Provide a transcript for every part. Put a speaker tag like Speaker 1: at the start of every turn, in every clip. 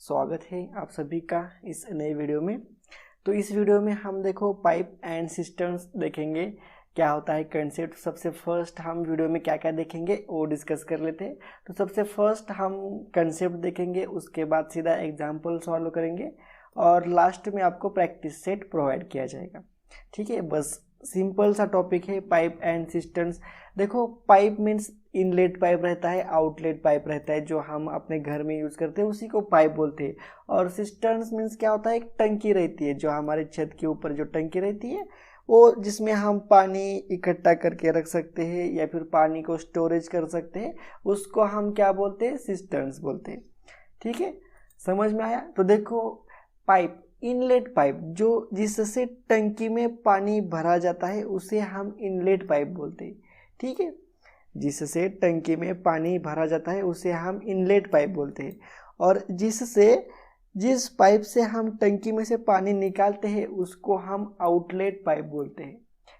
Speaker 1: स्वागत है आप सभी का इस नए वीडियो में। तो इस वीडियो में हम देखो पाइप एंड सिस्टम्स देखेंगे, क्या होता है कंसेप्ट। सबसे फर्स्ट हम वीडियो में क्या क्या देखेंगे वो डिस्कस कर लेते हैं। तो सबसे फर्स्ट हम कंसेप्ट देखेंगे, उसके बाद सीधा एग्जाम्पल सॉल्व करेंगे और लास्ट में आपको प्रैक्टिस सेट प्रोवाइड किया जाएगा। ठीक है, बस सिंपल सा टॉपिक है पाइप एंड सिस्टम्स। देखो पाइप मीन्स इनलेट पाइप रहता है, आउटलेट पाइप रहता है, जो हम अपने घर में यूज़ करते हैं उसी को पाइप बोलते हैं। और सिस्टम्स मीन्स क्या होता है, एक टंकी रहती है जो हमारे छत के ऊपर जो टंकी रहती है वो, जिसमें हम पानी इकट्ठा करके रख सकते हैं या फिर पानी को स्टोरेज कर सकते हैं, उसको हम क्या बोलते हैं, सिस्टम्स बोलते हैं। ठीक है, समझ में आया। तो देखो पाइप, इनलेट पाइप जो जिससे टंकी में पानी भरा जाता है उसे हम इनलेट पाइप बोलते हैं। ठीक है, जिससे टंकी में पानी भरा जाता है उसे हम इनलेट पाइप बोलते हैं। और जिस पाइप से हम टंकी में से पानी निकालते हैं उसको हम आउटलेट पाइप बोलते हैं।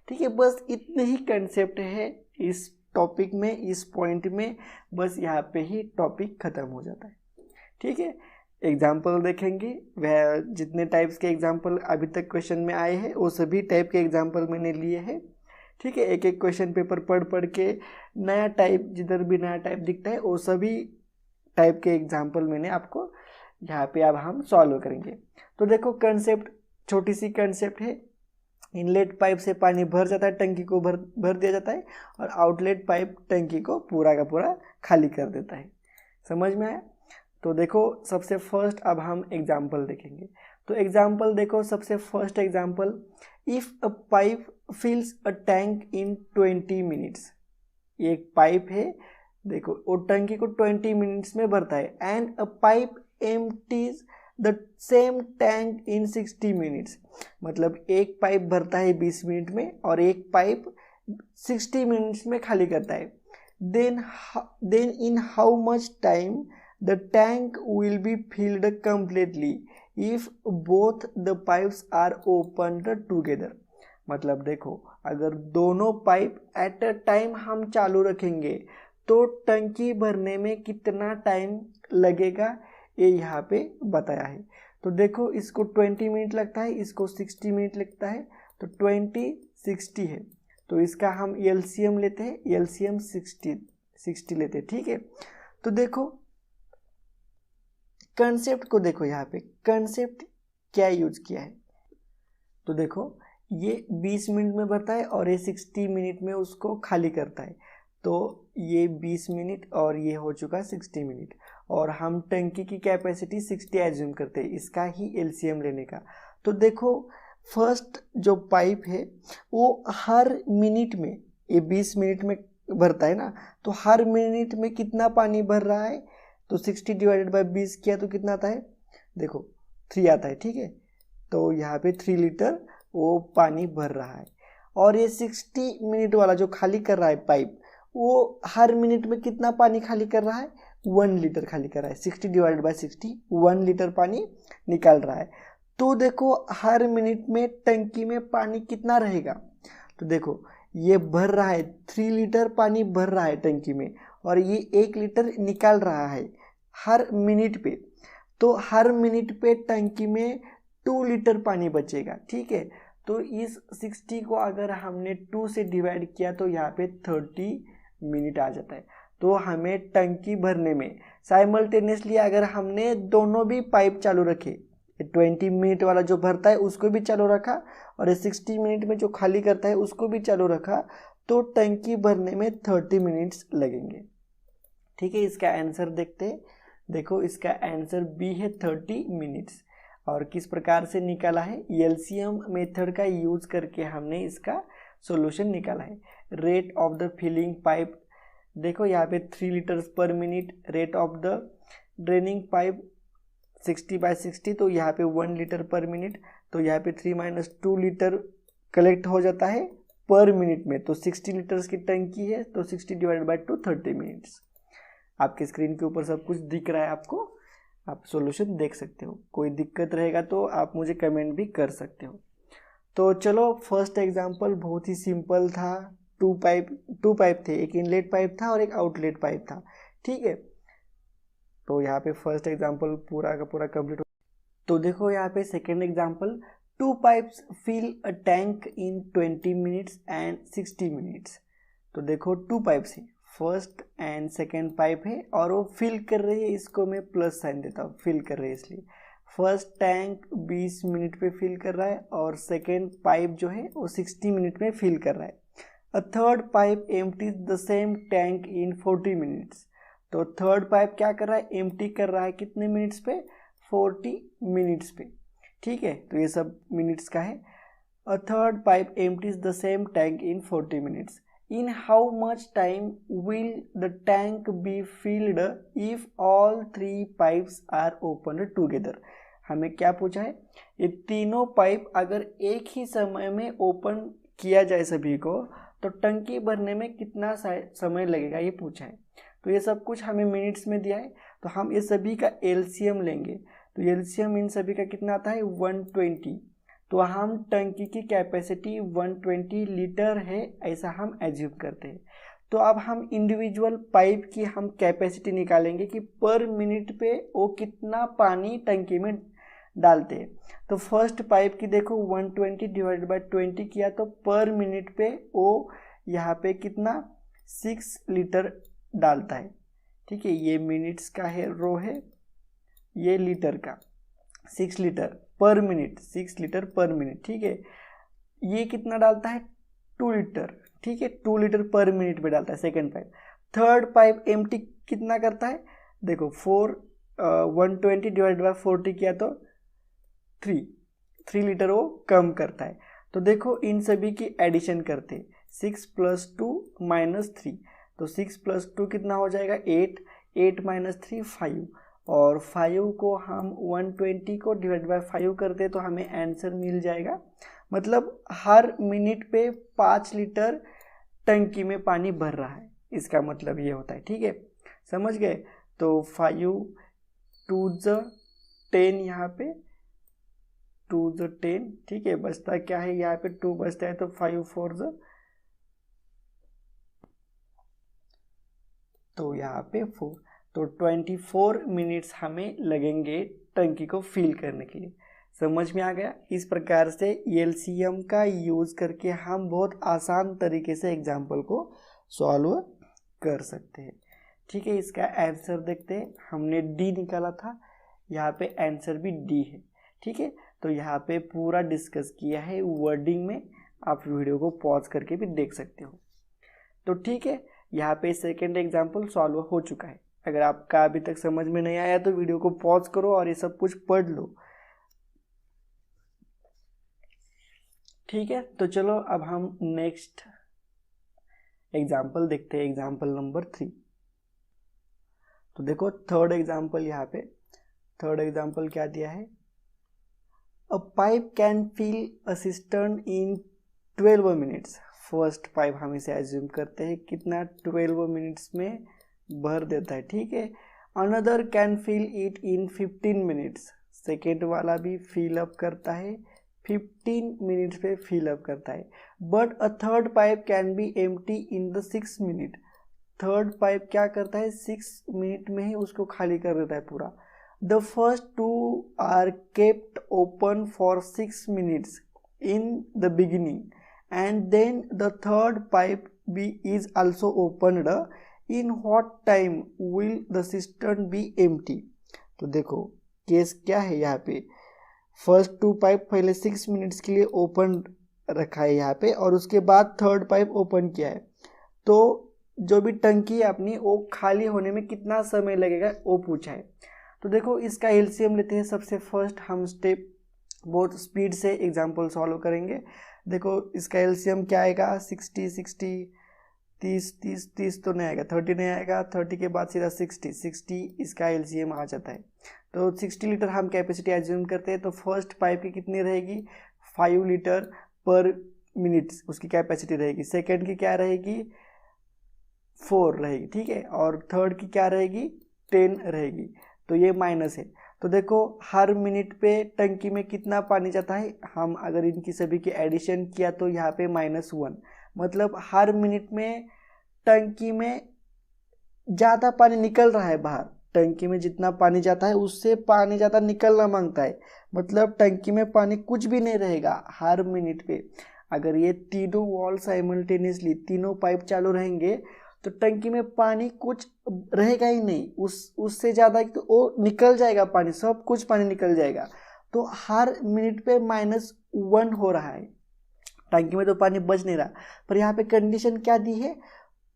Speaker 1: ठीक है, बस इतने ही कंसेप्ट है इस टॉपिक में, इस पॉइंट में, बस यहाँ पे ही टॉपिक खत्म हो जाता है। ठीक है, एग्जाम्पल देखेंगे। वह जितने टाइप्स के एग्जाम्पल अभी तक क्वेश्चन में आए हैं वो सभी टाइप के एग्जाम्पल मैंने लिए हैं। ठीक है, एक एक क्वेश्चन पेपर पढ़ पढ़ के नया टाइप, जिधर भी नया टाइप दिखता है वो सभी टाइप के एग्जाम्पल मैंने आपको यहाँ पे अब हम सॉल्व करेंगे। तो देखो कंसेप्ट, छोटी सी कंसेप्ट है। इनलेट पाइप से पानी भर जाता है, टंकी को भर दिया जाता है, और आउटलेट पाइप टंकी को पूरा का पूरा खाली कर देता है। समझ में आया। तो देखो सबसे फर्स्ट अब हम एग्जाम्पल देखेंगे। तो एग्जाम्पल देखो, सबसे first example, if a pipe fills a tank in 20 minutes. एक पाइप है, देखो वो टंकी को 20 मिनट्स में भरता है। And a pipe empties the same tank in 60 minutes. मतलब एक पाइप भरता है 20 मिनट में और एक पाइप 60 मिनट्स में खाली करता है। Then in how much time the tank will be filled completely if both the pipes are opened together। मतलब देखो अगर दोनों पाइप एट अ टाइम हम चालू रखेंगे तो टंकी भरने में कितना टाइम लगेगा, ये यहाँ पे बताया है। तो देखो इसको 20 मिनट लगता है, इसको 60 मिनट लगता है, तो 20 60 है, तो इसका हम एलसीएम लेते हैं, एलसीएम 60 लेते हैं। ठीक है, तो देखो कंसेप्ट को देखो, यहाँ पे कंसेप्ट क्या यूज किया है। तो देखो ये 20 मिनट में भरता है और ये 60 मिनट में उसको खाली करता है। तो ये 20 मिनट और ये हो चुका 60 मिनट, और हम टंकी की कैपेसिटी 60 एज्यूम करते हैं इसका ही एलसीएम लेने का। तो देखो फर्स्ट जो पाइप है वो हर मिनट में, ये 20 मिनट में भरता है ना, तो हर मिनट में कितना पानी भर रहा है, तो 60 डिवाइडेड बाई 20 किया तो कितना आता है, देखो 3 आता है। ठीक है, तो यहाँ पे 3 लीटर वो पानी भर रहा है। और ये 60 मिनट वाला जो खाली कर रहा है पाइप, वो हर मिनट में कितना पानी खाली कर रहा है, 1 लीटर खाली कर रहा है। 60 डिवाइडेड बाई 60, 1 लीटर पानी निकाल रहा है। तो देखो हर मिनट में टंकी में पानी कितना रहेगा, तो देखो ये भर रहा है, 3 लीटर पानी भर रहा है टंकी में, और ये 1 लीटर निकाल रहा है हर मिनट पे। तो हर मिनट पे टंकी में 2 लीटर पानी बचेगा। ठीक है, तो इस 60 को अगर हमने 2 से डिवाइड किया तो यहाँ पे 30 मिनट आ जाता है। तो हमें टंकी भरने में साइमल्टेनियसली अगर हमने दोनों भी पाइप चालू रखे, 20 मिनट वाला जो भरता है उसको भी चालू रखा और 60 मिनट में जो खाली करता है उसको भी चालू रखा, तो टंकी भरने में 30 मिनट्स लगेंगे। ठीक है, इसका आंसर देखते हैं। देखो इसका आंसर बी है 30 मिनट्स। और किस प्रकार से निकाला है, एलसीएम मेथड का यूज करके हमने इसका सॉल्यूशन निकाला है। Rate of the filling pipe, देखो यहाँ पे 3 litres per minute, rate of the draining pipe 60/60, तो यहाँ पे 1 लीटर पर मिनट, तो यहाँ पे 3 - 2 लीटर कलेक्ट हो जाता है पर मिनट में। तो 60 लीटर्स की टंकी है, तो 60 डिवाइडेड बाई 2 30 मिनट्स। आपके स्क्रीन के ऊपर सब कुछ दिख रहा है आपको, आप सॉल्यूशन देख सकते हो। कोई दिक्कत रहेगा तो आप मुझे कमेंट भी कर सकते हो। तो चलो फर्स्ट एग्जांपल बहुत ही सिंपल था। टू पाइप थे, एक इनलेट पाइप था और एक आउटलेट पाइप था। ठीक है, तो यहाँ पे फर्स्ट एग्जाम्पल पूरा का पूरा कंप्लीट हो। तो देखो यहाँ पे second example, 2 pipes fill a tank in 20 minutes and 60 minutes. तो देखो 2 पाइप्स है, फर्स्ट एंड सेकेंड पाइप है और वो फिल कर रही है, इसको मैं प्लस साइन देता हूँ, फिल कर रही है इसलिए। फर्स्ट टैंक 20 मिनट पे फिल कर रहा है और सेकेंड पाइप जो है वो 60 मिनट में फिल कर रहा है। A third pipe empties the same tank in 40 minutes. तो थर्ड पाइप क्या कर रहा है, एम्प्टी कर रहा है कितने मिनट्स पे, 40 मिनट्स पे। ठीक है, तो ये सब मिनट्स का है। A third pipe empties the same tank in 40 minutes. In how much time will the tank be filled if all 3 pipes are opened together? हमें क्या पूछा है, ये तीनों पाइप अगर एक ही समय में ओपन किया जाए सभी को तो टंकी भरने में कितना समय लगेगा, ये पूछा है। तो ये सब कुछ हमें मिनट्स में दिया है, तो हम ये सभी का एलसीएम लेंगे। तो एलसीएम इन सभी का कितना आता है, 120। तो हम टंकी की कैपेसिटी 120 लीटर है ऐसा हम एज्यूम करते हैं। तो अब हम इंडिविजुअल पाइप की हम कैपेसिटी निकालेंगे कि पर मिनट पे वो कितना पानी टंकी में डालते हैं। तो फर्स्ट पाइप की देखो 120 डिवाइडेड बाय 20 किया तो पर मिनट पे वो यहाँ पे कितना 6 लीटर डालता है। ठीक है, ये मिनट्स का है रो है, ये लीटर का 6 लीटर पर मिनट, 6 लीटर पर मिनट। ठीक है, ये कितना डालता है 2 लीटर। ठीक है, 2 लीटर पर मिनट पे डालता है second pipe. Third pipe empty कितना करता है, देखो 120 डिवाइड बाय 40 किया तो 3 लीटर वो कम करता है। तो देखो इन सभी की एडिशन करते, 6 + 2 - 3। तो 6 + 2 कितना हो जाएगा 8, 8 - 3 5, और 5 को हम 120 को डिवाइड बाय 5 करते तो हमें आंसर मिल जाएगा। मतलब हर मिनट पे 5 लीटर टंकी में पानी भर रहा है, इसका मतलब ये होता है। ठीक है, समझ गए। तो 5 2 × 10, यहाँ पे 2 × 10। ठीक है, बचता क्या है, यहाँ पे 2 बचता है, तो 5 4 × तो यहाँ पे 4। तो 24 मिनट्स हमें लगेंगे टंकी को फिल करने के लिए। समझ में आ गया। इस प्रकार से एलसीएम का यूज़ करके हम बहुत आसान तरीके से एग्जाम्पल को सॉल्व कर सकते हैं। ठीक है, इसका आंसर देखते हैं। हमने डी निकाला था, यहाँ पे आंसर भी डी है। ठीक है, तो यहाँ पे पूरा डिस्कस किया है वर्डिंग में, आप वीडियो को पॉज करके भी देख सकते हो। तो ठीक है, यहाँ पे सेकेंड एग्जाम्पल सॉल्व हो चुका है। अगर आपका अभी तक समझ में नहीं आया तो वीडियो को पॉज करो और ये सब कुछ पढ़ लो। ठीक है, तो चलो अब हम नेक्स्ट एग्जाम्पल देखते हैं, एग्जाम्पल नंबर 3। तो देखो थर्ड एग्जाम्पल, यहाँ पे थर्ड एग्जाम्पल क्या दिया है, a pipe can fill a cistern in 12 minutes. First pipe हम इसे एज्यूम करते हैं कितना 12 मिनट्स में भर देता है। ठीक है, another can fill it in 15 minutes. Second वाला भी फिल अप करता है, 15 मिनट्स पे फिल अप करता है। But a third pipe can be empty in the 6 minute. Third pipe क्या करता है, 6 मिनट में ही उसको खाली कर देता है पूरा। The first 2 are kept open for 6 minutes in the beginning and then the third pipe is also opened. In what time will the cistern be empty? तो देखो केस क्या है, यहाँ पे फर्स्ट 2 पाइप पहले 6 मिनट्स के लिए ओपन रखा है यहाँ पे, और उसके बाद थर्ड पाइप ओपन किया है। तो जो भी टंकी है अपनी वो खाली होने में कितना समय लगेगा वो पूछा है। तो देखो इसका एलसीएम लेते हैं। सबसे फर्स्ट हम स्टेप बहुत स्पीड से एग्जाम्पल सॉल्व करेंगे। देखो इसका एलसीएम क्या आएगा, 60 60 30 30 30 तो नहीं आएगा, 30 नहीं आएगा, 30 के बाद सीधा 60 इसका एलसीएम आ जाता है। तो 60 लीटर हम कैपेसिटी एज्यूम करते हैं। तो फर्स्ट पाइप की कितनी रहेगी, 5 लीटर पर मिनट उसकी कैपेसिटी रहेगी। सेकेंड की क्या रहेगी, 4 रहेगी। ठीक है, और थर्ड की क्या रहेगी, 10 रहेगी। तो ये माइनस है। तो देखो हर मिनट पे टंकी में कितना पानी जाता है, हम अगर इनकी सभी की एडिशन किया तो यहाँ पे -1, मतलब हर मिनट में टंकी में ज़्यादा पानी निकल रहा है बाहर टंकी में जितना पानी जाता है उससे पानी ज़्यादा निकलना मांगता है, मतलब टंकी में पानी कुछ भी नहीं रहेगा हर मिनट पे। अगर ये तीनों वॉल साइमल्टेनियसली, तीनों पाइप चालू रहेंगे तो टंकी में पानी कुछ रहेगा ही नहीं, उससे ज़्यादा तो वो निकल जाएगा पानी, सब कुछ पानी निकल जाएगा। तो हर मिनट पे -1 हो रहा है, टंकी में तो पानी बच नहीं रहा। पर यहाँ पे कंडीशन क्या दी है,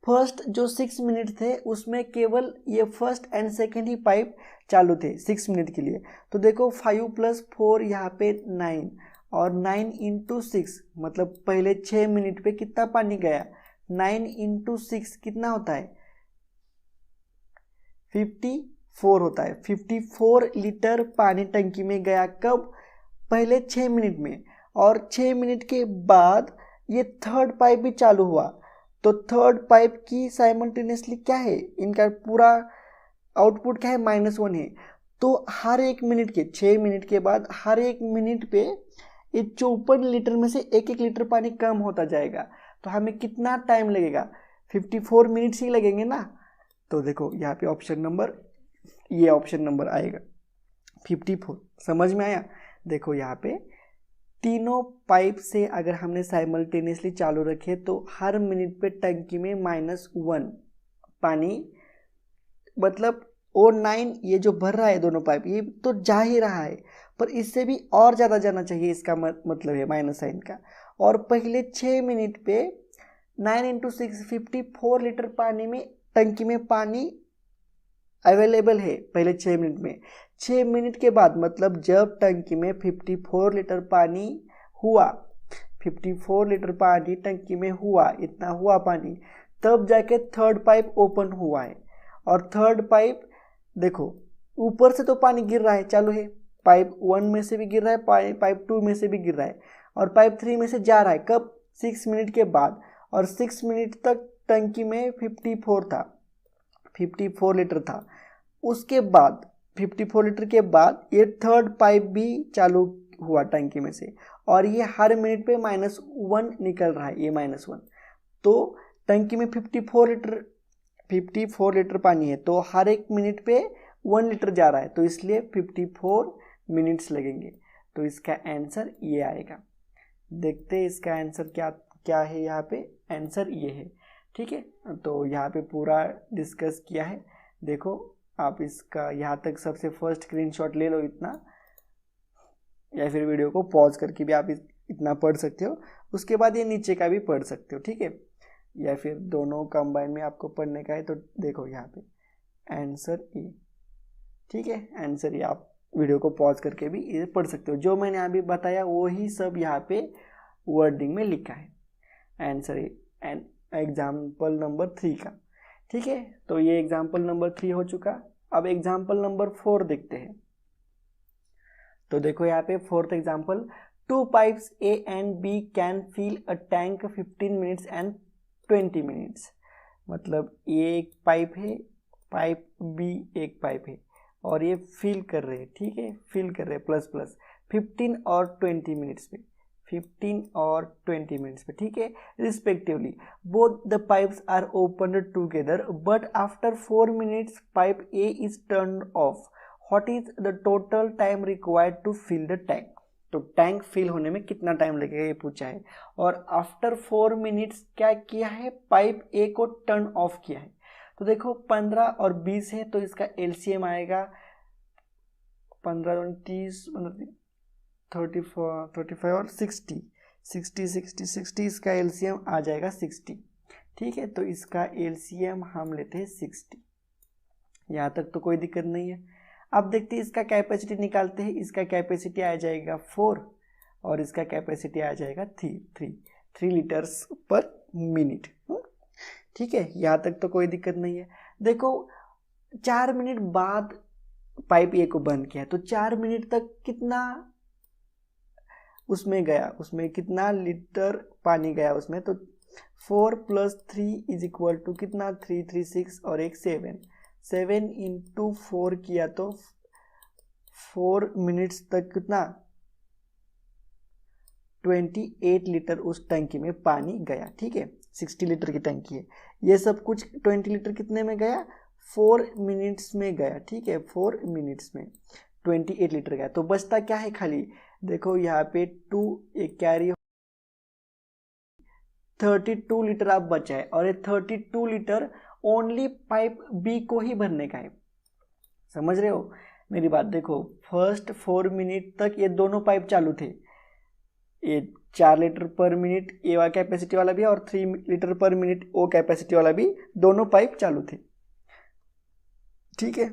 Speaker 1: फर्स्ट जो 6 मिनट थे उसमें केवल ये first and second he pipe चालू थे 6 मिनट के लिए। तो देखो 5 + 4 यहाँ पे 9, और 9 × 6 मतलब पहले 6 मिनट पे कितना पानी गया, 9 × 6 कितना होता है, 54 होता है। 54 लीटर पानी टंकी में गया, कब, पहले 6 मिनट में। और 6 मिनट के बाद ये थर्ड पाइप भी चालू हुआ, तो थर्ड पाइप की साइमल्टेनियसली क्या है, इनका पूरा आउटपुट क्या है, -1 है। तो हर 1 मिनट के, 6 मिनट के बाद हर 1 मिनट पे ये 54 लीटर में से 1-1 लीटर पानी कम होता जाएगा। तो हमें कितना टाइम लगेगा, 54 मिनट्स ही लगेंगे ना। तो देखो यहाँ पे ये ऑप्शन नंबर आएगा 54। समझ में आया। देखो यहाँ पे तीनों पाइप से अगर हमने साइमल्टेनियसली चालू रखे तो हर मिनट पे टंकी में -1 पानी, मतलब O9 ये जो भर रहा है दोनों पाइप, ये तो जा ही रहा है, पर इससे भी और ज़्यादा जाना चाहिए, इसका मतलब है माइनस साइन का। और पहले 6 मिनट पे 9 × 6 54 लीटर पानी में टंकी में पानी अवेलेबल है पहले 6 मिनट में। 6 मिनट के बाद मतलब जब टंकी में 54 लीटर पानी हुआ, 54 लीटर पानी टंकी में हुआ, इतना हुआ पानी, तब जाके थर्ड पाइप ओपन हुआ है। और थर्ड पाइप देखो ऊपर से तो पानी गिर रहा है, चालू है, पाइप 1 में से भी गिर रहा है, पाइप 2 में से भी गिर रहा है, और पाइप 3 में से जा रहा है, कब, 6 मिनट के बाद। और 6 मिनट तक टंकी में 54 लीटर था। उसके बाद 54 लीटर के बाद ये थर्ड पाइप भी चालू हुआ टंकी में से, और ये हर मिनट पे -1 निकल रहा है, ये -1। तो टंकी में 54 लीटर पानी है, तो हर 1 मिनट पे 1 लीटर जा रहा है, तो इसलिए 54 मिनट्स लगेंगे। तो इसका आंसर ये आएगा। देखते हैं इसका आंसर क्या है। यहाँ पे आंसर ये है, ठीक है। तो यहाँ पे पूरा डिस्कस किया है। देखो आप इसका यहाँ तक सबसे फर्स्ट स्क्रीनशॉट ले लो इतना, या फिर वीडियो को पॉज करके भी आप इतना पढ़ सकते हो, उसके बाद ये नीचे का भी पढ़ सकते हो, ठीक है, या फिर दोनों कंबाइन में आपको पढ़ने का है। तो देखो यहाँ पे आंसर ये, ठीक है, आंसर ये आप वीडियो को पॉज करके भी ये पढ़ सकते हो। जो मैंने अभी बताया वही सब यहाँ पे वर्डिंग में लिखा है, आंसर एंड एग्जाम्पल नंबर 3 का, ठीक है। तो ये एग्जाम्पल नंबर 3 हो चुका। अब एग्जाम्पल नंबर 4 देखते हैं। तो देखो यहाँ पे 4th example, 2 pipes A and B can fill a tank 15 minutes and 20 minutes. मतलब ये एक पाइप है, पाइप B एक पाइप है, और ये फिल कर रहे हैं, ठीक है, फिल कर रहे हैं प्लस 15 और 20 मिनट्स पे, 15 और 20 मिनट्स पे, ठीक है, respectively. Both the pipes are opened together, but after 4 minutes pipe A is turned off. What is the total time required to fill the tank. तो टैंक फिल होने में कितना टाइम लगेगा ये पूछा है। और आफ्टर 4 मिनट्स क्या किया है, पाइप A को टर्न ऑफ किया है। तो देखो 15 और 20 है, तो इसका एलसीएम आएगा 15 और 30, 35 और 60 इसका एलसीएम आ जाएगा 60, ठीक है। तो इसका एलसीएम हम लेते हैं 60। यहाँ तक तो कोई दिक्कत नहीं है। अब देखते हैं इसका कैपेसिटी निकालते हैं। इसका कैपेसिटी आ जाएगा 4 और इसका कैपेसिटी आ जाएगा 3 लीटर्स पर मिनट, ठीक है। यहाँ तक तो कोई दिक्कत नहीं है। देखो 4 मिनट बाद पाइप ए को बंद किया, तो 4 मिनट तक कितना उसमें गया, उसमें कितना लीटर पानी गया उसमें। तो 4 + 3 = कितना, 3 3 6 और एक 7 × 4 किया तो 4 मिनट्स तक कितना, 28 लीटर उस टंकी में पानी गया, ठीक है। 60 लीटर की टंकी है, ये सब कुछ 20 लीटर कितने में गया, 4 मिनट्स में गया, ठीक है, 4 मिनट्स में 28 लीटर गया। तो बचता क्या है खाली, देखो यहाँ पे 2 एक कैरी 32 लीटर आप बचा है, और ये 32 लीटर ओनली पाइप बी को ही भरने का है। समझ रहे हो मेरी बात? देखो फर्स्ट 4 मिनट तक ये दोनों पाइप चालू थे, ये 4 लीटर पर मिनट ये वाला कैपेसिटी वाला भी और 3 लीटर पर मिनट वो कैपेसिटी वाला भी, दोनों पाइप चालू थे, ठीक है।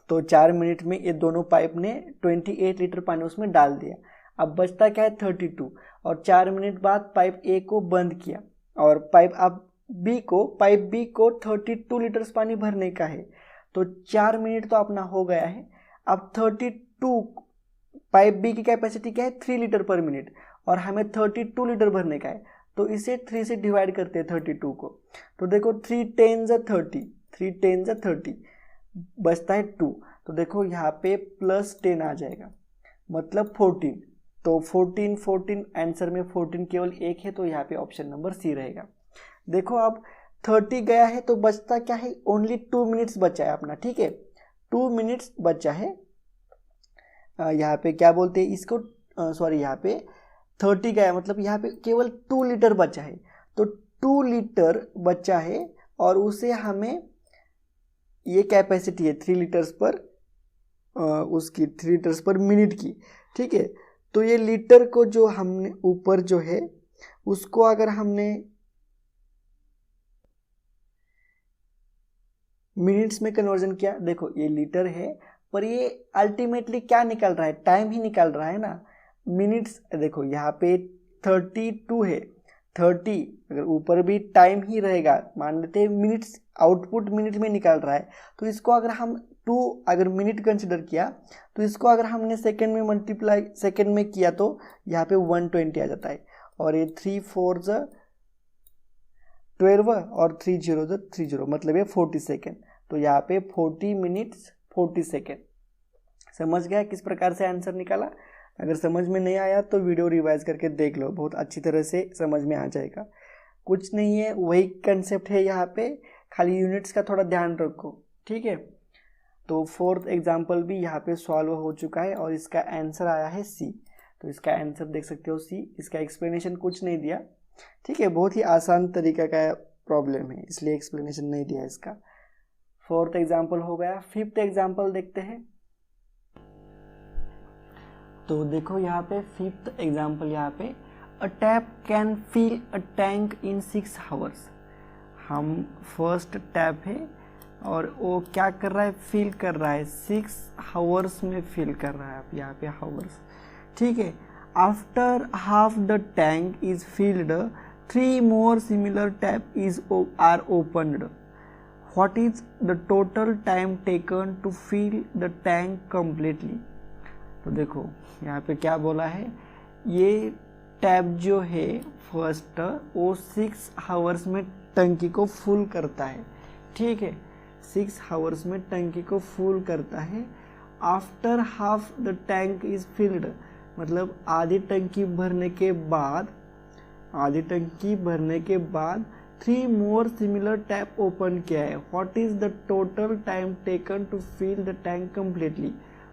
Speaker 1: तो 4 मिनट में ये दोनों पाइप ने 28 लीटर पानी उसमें डाल दिया। अब बचता क्या है 32, और 4 मिनट बाद पाइप ए को बंद किया, और पाइप बी को 32 लीटर पानी भरने का है। तो 4 मिनट तो अपना हो गया है। अब 32, पाइप बी की कैपेसिटी क्या है 3 लीटर पर मिनट, और हमें 32 लीटर भरने का है। तो इसे 3 से डिवाइड करते हैं 32 को। तो देखो 3 10 30, 3 10 30, बचता है 2। तो देखो यहाँ पे प्लस 10 आ जाएगा, मतलब 14। तो 14 आंसर में 14 केवल एक है, तो यहाँ पे ऑप्शन नंबर सी रहेगा। देखो अब 30 गया है तो बचता क्या है, ओनली 2 मिनट्स बचा है अपना, ठीक है, 2 मिनट्स बचा है। यहाँ पे क्या बोलते हैं इसको, सॉरी यहाँ पे 30 गया मतलब यहाँ पे केवल 2 लीटर बचा है। तो 2 लीटर बचा है, और उसे हमें ये कैपेसिटी है 3 लीटर्स पर उसकी 3 लीटर्स पर मिनट की, ठीक है। तो ये लीटर को जो हमने ऊपर जो है उसको अगर हमने मिनट्स में कन्वर्जन किया, देखो ये लीटर है, पर ये अल्टीमेटली क्या निकल रहा है, टाइम ही निकल रहा है ना। मिनट्स देखो यहाँ पे 32 है, 30 अगर ऊपर भी टाइम ही रहेगा, मान लेते हैं मिनट्स, आउटपुट मिनट में निकल रहा है। तो इसको अगर हम 2 अगर मिनट कंसिडर किया, तो इसको अगर हमने सेकंड में मल्टीप्लाई सेकंड में किया तो यहाँ पे 120 आ जाता है। और ये 3 4 12 और 3 0 30, मतलब ये 40 सेकेंड। तो यहाँ पे 40 मिनट्स 40 सेकेंड। समझ गया किस प्रकार से आंसर निकाला? अगर समझ में नहीं आया तो वीडियो रिवाइज करके देख लो, बहुत अच्छी तरह से समझ में आ जाएगा। कुछ नहीं है, वही कंसेप्ट है यहाँ पे, खाली यूनिट्स का थोड़ा ध्यान रखो, ठीक है। तो 4th एग्जाम्पल भी यहाँ पे सॉल्व हो चुका है, और इसका आंसर आया है सी। तो इसका आंसर देख सकते हो सी, इसका एक्सप्लेनेशन कुछ नहीं दिया, ठीक है, बहुत ही आसान तरीका का प्रॉब्लम है, इसलिए एक्सप्लेनेशन नहीं दिया इसका। 4th एग्जाम्पल हो गया। 5th एग्जाम्पल देखते हैं। तो देखो यहाँ पे 5th एग्जाम्पल, यहाँ पे a tap can fill a tank in 6 hours. हम फर्स्ट टैप है और वो क्या कर रहा है, फिल कर रहा है, 6 आवर्स में फिल कर रहा है, यहाँ पे आवर्स, ठीक है। After half the tank is filled 3 more similar tap are opened. What is the total time taken to fill the tank completely? तो देखो यहाँ पे क्या बोला है, ये टैप जो है फर्स्ट वो 6 आवर्स में टंकी को फुल करता है, ठीक है, 6 आवर्स में टंकी को फुल करता है। After half the tank is filled, मतलब आधी टंकी भरने के बाद 3 more similar टैप ओपन किया है। What is the total time taken to fill the tank completely,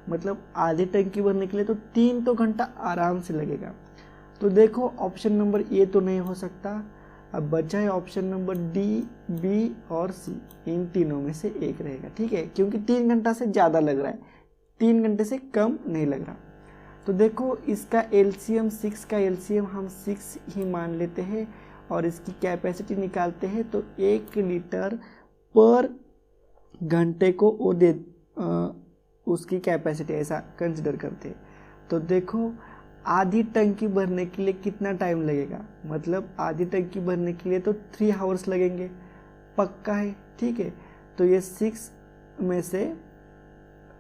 Speaker 1: मतलब आधी टंकी भरने के लिए तो 3 तो घंटा आराम से लगेगा। तो देखो ऑप्शन नंबर ए तो नहीं हो सकता, अब बचा है ऑप्शन नंबर डी, बी और सी, इन तीनों में से एक रहेगा, ठीक है, क्योंकि 3 घंटा से ज़्यादा लग रहा है, 3 घंटे से कम नहीं लग रहा। तो देखो इसका एलसीएम 6 का एलसीएम हम 6 ही मान लेते हैं, और इसकी कैपेसिटी निकालते हैं तो 1 लीटर पर घंटे को वो दे उसकी कैपेसिटी ऐसा कंसिडर करते हैं। तो देखो आधी टंकी भरने के लिए कितना टाइम लगेगा, मतलब आधी टंकी भरने के लिए तो 3 आवर्स लगेंगे, पक्का है, ठीक है। तो ये 6 में से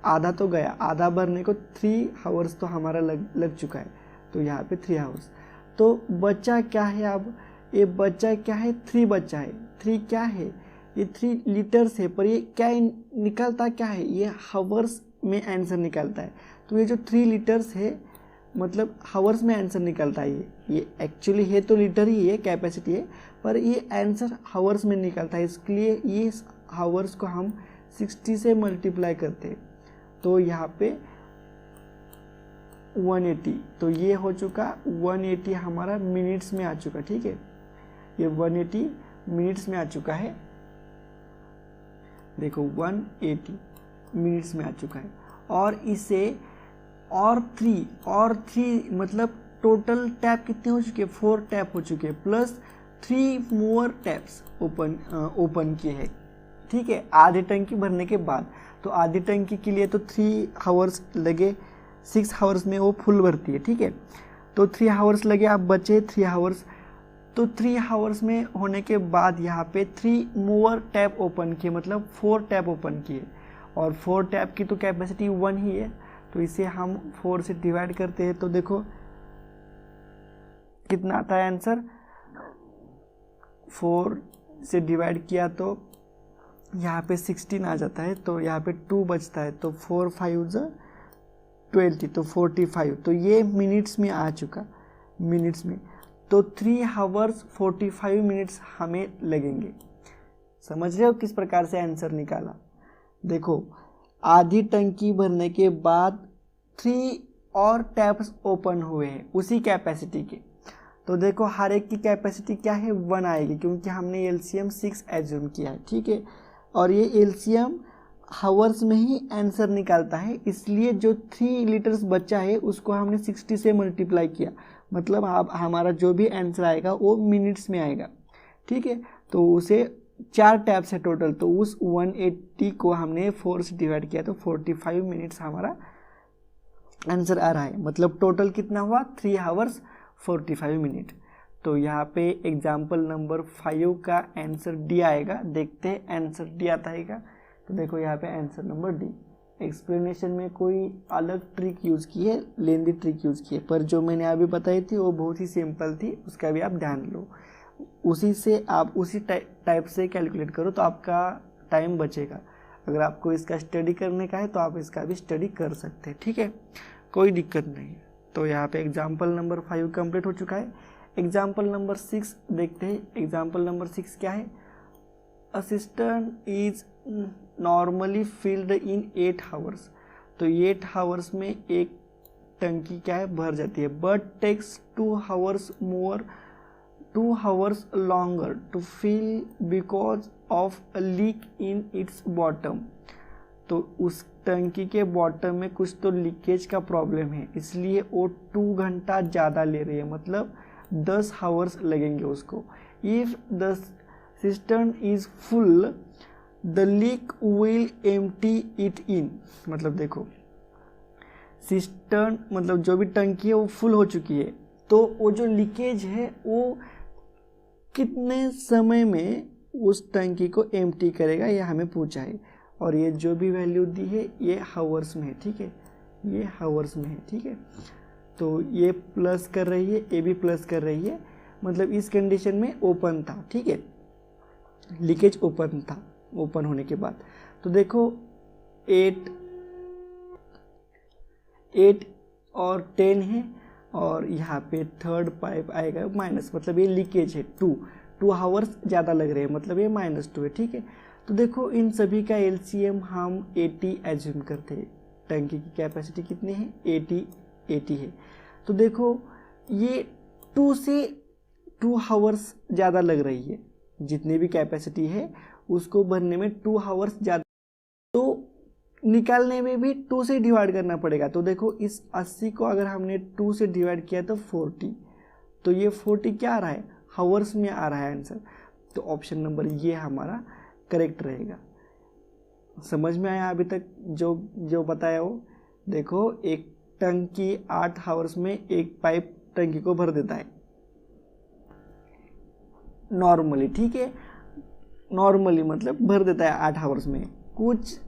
Speaker 1: आधा तो गया, आधा भरने को 3 आवर्स तो हमारा लग चुका है, तो यहाँ पे 3 आवर्स। तो बचा क्या है, अब ये बचा क्या है, 3 बचा है। 3 क्या है, ये 3 लीटर्स है, पर ये क्या निकलता क्या है, ये हावर्स में आंसर निकलता है। तो ये जो 3 लीटर्स है मतलब हावर्स में आंसर निकलता है, ये एक्चुअली है तो लीटर ही है, कैपेसिटी है, पर ये आंसर हावर्स में निकलता है, इसके लिए ये हावर्स को हम 60 से मल्टीप्लाई करते हैं तो यहाँ पे 180, तो ये हो चुका 180 हमारा मिनट्स में आ चुका। ठीक है, ये 180 मिनट्स में आ चुका है। देखो 180 मिनट्स में आ चुका है। और इसे और 3 मतलब टोटल टैप कितने हो चुके हैं, 4 टैप हो चुके हैं, प्लस 3 मोर टैप्स ओपन किए हैं। ठीक है, आधी टंकी भरने के बाद। तो आधी टंकी के लिए तो 3 आवर्स लगे, 6 आवर्स में वो फुल भरती है। ठीक है, तो 3 आवर्स लगे, अब बचे 3 आवर्स। तो 3 आवर्स में होने के बाद यहाँ पे 3 मोर टैप ओपन किए, मतलब 4 टैप ओपन किए। और 4 टैप की तो कैपेसिटी 1 ही है, तो इसे हम 4 से डिवाइड करते हैं तो देखो कितना आता है आंसर। 4 से डिवाइड किया तो यहाँ पे 16 आ जाता है, तो यहाँ पे 2 बचता है, तो 4 5 20, तो 45। तो ये मिनट्स में आ चुका, मिनट्स में। तो 3 आवर्स 45 मिनट्स हमें लगेंगे। समझ रहे हो किस प्रकार से आंसर निकाला। देखो आधी टंकी भरने के बाद 3 और टैप्स ओपन हुए हैं उसी कैपेसिटी के। तो देखो हर एक की कैपेसिटी क्या है, 1 आएगी, क्योंकि हमने एलसीएम 6 एज्यूम किया है। ठीक है, और ये एलसीएम हावर्स में ही आंसर निकालता है, इसलिए जो 3 लीटर्स बचा है उसको हमने 60 से मल्टीप्लाई किया, मतलब अब हमारा जो भी आंसर आएगा वो मिनट्स में आएगा। ठीक है, तो उसे 4 टैप्स है टोटल, तो उस 180 को हमने 4 से डिवाइड किया तो 45 मिनट्स हमारा आंसर आ रहा है। मतलब टोटल कितना हुआ, 3 आवर्स 45 मिनट। तो यहाँ पे एग्जाम्पल नंबर 5 का आंसर डी आएगा। देखते हैं आंसर डी आता है क्या। तो देखो यहाँ पे आंसर नंबर डी। एक्सप्लेनेशन में कोई अलग ट्रिक यूज़ की है, लेंदी ट्रिक यूज़ की है, पर जो मैंने अभी बताई थी वो बहुत ही सिंपल थी, उसका भी आप ध्यान लो। उसी से आप उसी टाइप से कैलकुलेट करो तो आपका टाइम बचेगा। अगर आपको इसका स्टडी करने का है तो आप इसका भी स्टडी कर सकते हैं। ठीक है, कोई दिक्कत नहीं है। तो यहाँ पे एग्जाम्पल नंबर 5 कंप्लीट हो चुका है। एग्जाम्पल नंबर 6 देखते हैं। एग्जाम्पल नंबर 6 क्या है, a cistern is normally filled in 8 hours. तो 8 आवर्स में एक टंकी क्या है, भर जाती है, but takes 2 hours more 2 hours longer to fill because of a leak in its bottom. तो उस टंकी के बॉटम में कुछ तो लीकेज का प्रॉब्लम है, इसलिए वो 2 घंटा ज़्यादा ले रही है, मतलब 10 आवर्स लगेंगे उसको। If the cistern is full the leak will empty it in. मतलब देखो सिस्टर्न मतलब जो भी टंकी है वो फुल हो चुकी है, तो वो जो लीकेज है वो कितने समय में उस टंकी को एम्प्टी करेगा, ये हमें पूछा है। और ये जो भी वैल्यू दी है ये हावर्स में है। ठीक है, ये हावर्स में है। ठीक है, तो ये प्लस कर रही है, ये भी प्लस कर रही है, मतलब इस कंडीशन में ओपन था। ठीक है, लीकेज ओपन था, ओपन होने के बाद। तो देखो 8 और 10 है, और यहाँ पे थर्ड पाइप आएगा माइनस, मतलब ये लीकेज है 2 आवर्स ज़्यादा लग रहे हैं, मतलब ये -2 है। ठीक है, तो देखो इन सभी का एलसीएम हम 80 एज्यूम करते हैं। टंकी की कैपेसिटी कितनी है, 80 है। तो देखो ये 2 से 2 आवर्स ज़्यादा लग रही है, जितनी भी कैपेसिटी है उसको भरने में 2 आवर्स ज़्यादा, तो निकालने में भी 2 से डिवाइड करना पड़ेगा। तो देखो इस 80 को अगर हमने 2 से डिवाइड किया तो 40, तो ये 40 क्या आ रहा है, हावर्स में आ रहा है आंसर। तो ऑप्शन नंबर ये हमारा करेक्ट रहेगा। समझ में आया अभी तक जो बताया वो। देखो एक टंकी 8 आवर्स में एक पाइप टंकी को भर देता है नॉर्मली। ठीक है, नॉर्मली मतलब भर देता है 8 आवर्स में। कुछ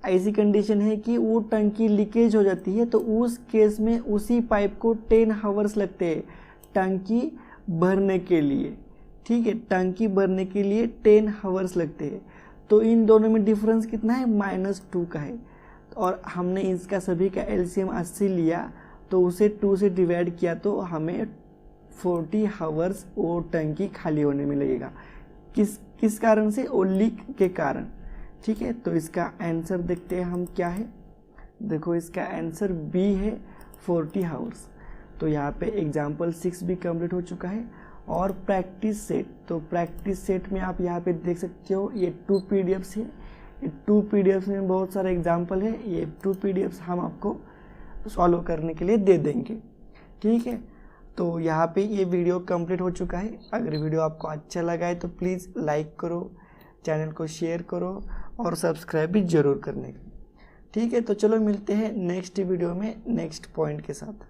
Speaker 1: ऐसी कंडीशन है कि वो टंकी लीकेज हो जाती है, तो उस केस में उसी पाइप को 10 आवर्स लगते हैं टंकी भरने के लिए। ठीक है, टंकी भरने के लिए 10 आवर्स लगते हैं। तो इन दोनों में डिफरेंस कितना है, -2 का है। और हमने इसका सभी का एलसीएम 80 लिया, तो उसे 2 से डिवाइड किया, तो हमें 40 आवर्स वो टंकी खाली होने में लगेगा। किस कारण से, वो लीक के कारण। ठीक है, तो इसका आंसर देखते हैं हम क्या है। देखो इसका आंसर बी है 40 आवर्स। तो यहाँ पे एग्जाम्पल 6 भी कंप्लीट हो चुका है। और प्रैक्टिस सेट, तो प्रैक्टिस सेट में आप यहाँ पे देख सकते हो ये 2 PDFs है। ये 2 PDFs में बहुत सारे एग्जाम्पल है। ये 2 PDFs हम आपको सॉल्व करने के लिए दे देंगे, ठीक है। तो यहाँ पे ये वीडियो कंप्लीट हो चुका है। अगर वीडियो आपको अच्छा लगा है तो प्लीज़ लाइक करो, चैनल को शेयर करो और सब्सक्राइब भी ज़रूर करने का, ठीक है। तो चलो मिलते हैं नेक्स्ट वीडियो में नेक्स्ट पॉइंट के साथ।